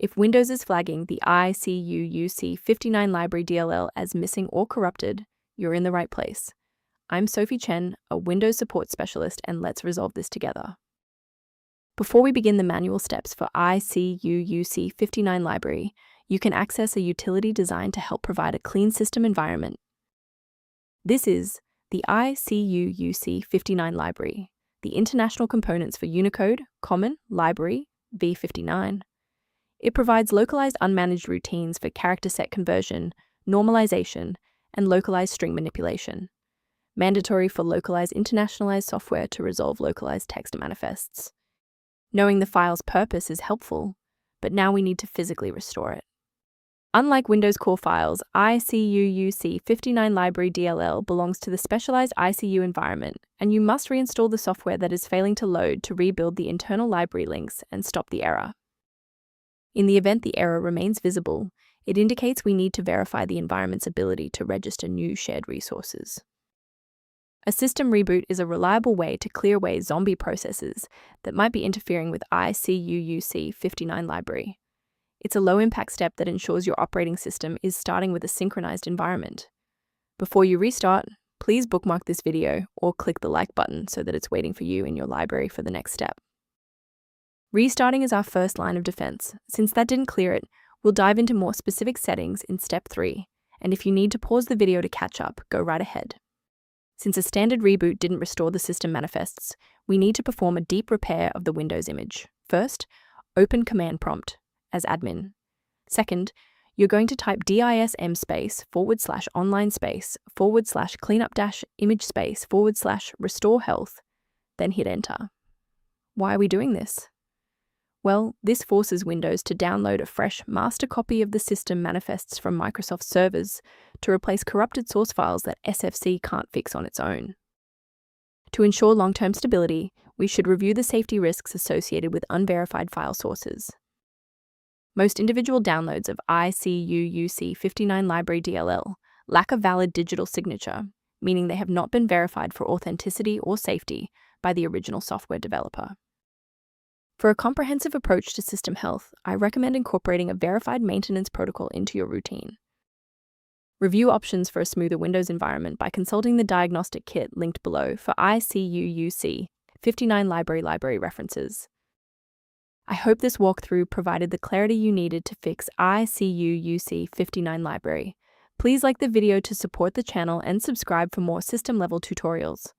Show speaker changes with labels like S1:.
S1: If Windows is flagging the icuuc59 library DLL as missing or corrupted, you're in the right place. I'm Sophie Chen, a Windows support specialist, and let's resolve this together. Before we begin the manual steps for icuuc59 library, you can access a utility designed to help provide a clean system environment. This is the icuuc59 library, the international components for Unicode, Common, Library, v59. It provides localized unmanaged routines for character set conversion, normalization, and localized string manipulation. Mandatory for localized internationalized software to resolve localized text manifests. Knowing the file's purpose is helpful, but now we need to physically restore it. Unlike Windows core files, icuuc59 library DLL belongs to the specialized ICU environment, and you must reinstall the software that is failing to load to rebuild the internal library links and stop the error. In the event the error remains visible, it indicates we need to verify the environment's ability to register new shared resources. A system reboot is a reliable way to clear away zombie processes that might be interfering with icuuc59 library. It's a low-impact step that ensures your operating system is starting with a synchronized environment. Before you restart, please bookmark this video or click the like button so that it's waiting for you in your library for the next step. Restarting is our first line of defense. Since that didn't clear it, we'll dive into more specific settings in step 3, and if you need to pause the video to catch up, go right ahead. Since a standard reboot didn't restore the system manifests, we need to perform a deep repair of the Windows image. First, open command prompt as admin. Second, you're going to type dism space /online space /cleanup image space /restore health, then hit enter. Why are we doing this? Well, this forces Windows to download a fresh master copy of the system manifests from Microsoft servers to replace corrupted source files that SFC can't fix on its own. To ensure long-term stability, we should review the safety risks associated with unverified file sources. Most individual downloads of icuuc59 library DLL lack a valid digital signature, meaning they have not been verified for authenticity or safety by the original software developer. For a comprehensive approach to system health, I recommend incorporating a verified maintenance protocol into your routine. Review options for a smoother Windows environment by consulting the diagnostic kit linked below for icuuc59 library references. I hope this walkthrough provided the clarity you needed to fix icuuc59 library. Please like the video to support the channel and subscribe for more system-level tutorials.